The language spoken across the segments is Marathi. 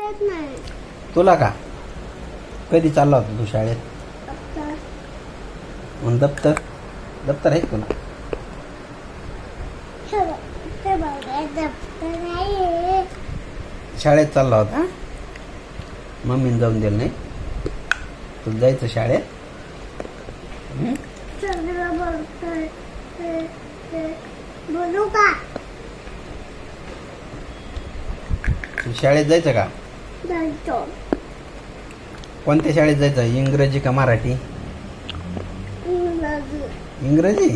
येत नाही. तुला का कधी चालला होता तू शाळेत? आता मग दप्तर आहे का तुला? ते बघा दप्तर आहे. शाळेत चालला होता मम्मीने जाऊन दिलं नाही तुला जायचं शाळेत? सगळं बोलतोय. बोलू का? तू शाळेत जायचं का? जायचो. कोणत्या शाळेत जायचं? इंग्रजी का मराठी? इंग्रजी. इंग्रजी.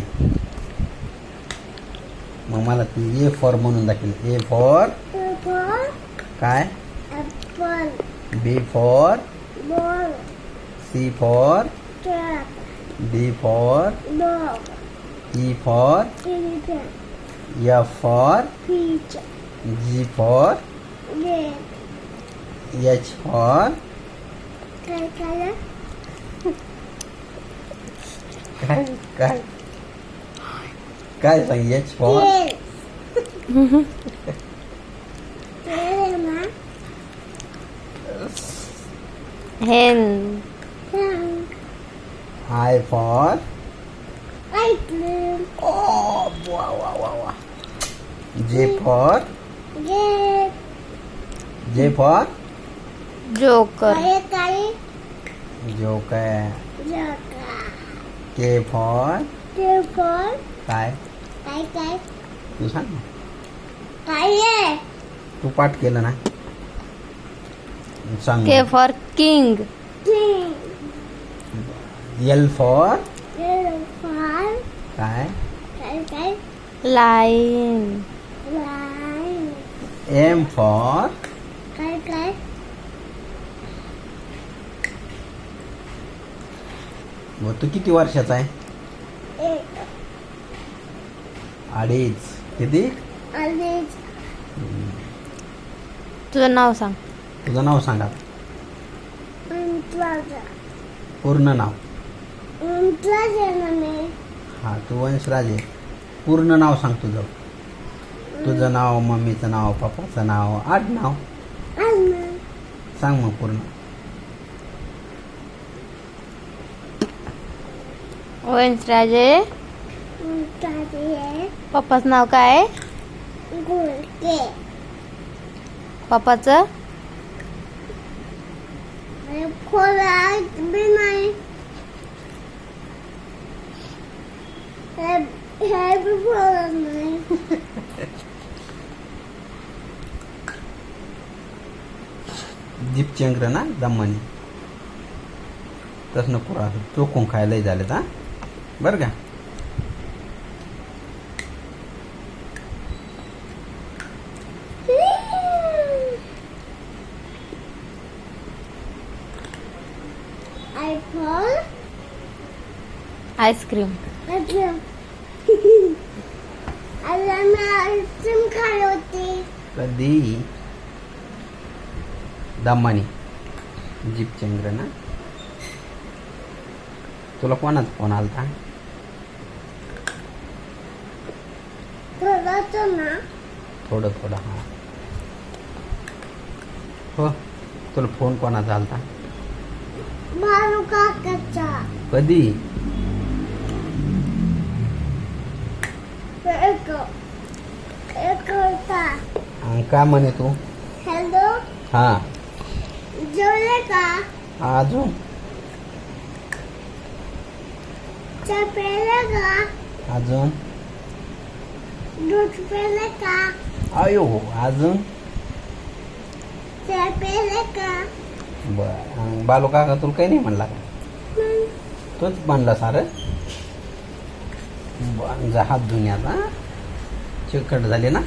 मग मला ती ए फॉर म्हणून दाखल. A for apple. काय? Apple. B for ball. C for cat. D for dog. E for elephant. F for fish. G for gate. H for काय काय? काय काय काय सांग? एच फॉर तेल ना. हेन. I for ice cream. ओ वा वा वा वा. J for gate. J for joker. काय काय? जोकर. जगा. के फॉर ते फॉर काय? काय काय? तू सांग ना. काय आहे? तू पाठ केलं ना सांग. K for king. King. L for L for काय? काय काय? लाईन. लाईन. एम फॉर काय काय? मग तू किती वर्षाचा आहे? एक. अडीच. किती? अडीच. तुझं नाव सांग. तुझं नाव सांगा. उंटराजा. पूर्ण नाव. उंटराजा ना मी. हा तू वंशराज आहे. पूर्ण नाव सांग तुझं. तुझं नाव, मम्मीचं नाव, पप्पाचं नाव, आडनाव अन्न. सांग मग पूर्ण. वंशराजे. उंटराजा. पप्पाचं नाव काय आहे? गुळके. पप्पाचं खोला बी नाही. हे बी बोलत नाही. दीपचंद्र ना दम्मानी तसं नको राहत. चोखून खायलाही झाले हा बरं का. आयफोन. आईस्क्रीम. आईस्क्रीम. अरे मी आईस्क्रीम खाली होती. कधी? दम्मानी. दीपचंद्र ना. तुला कोणाचा फोन आलता? थोडंच ना. थोडं थोडं हा. हो तुला फोन कोणाचा आलता? बालू काकाचा. कधी? एक होता. काय म्हणे तू? हॅलो. हा जेवले का? अजून चहा प्यायला का? अजून दूध प्यायला का? अयो अजून चहा प्यायला का? बर. बालू काका तुला काही नाही म्हणला का? तोच म्हणला सारं. हात धुण्यात चिकट झाले ना.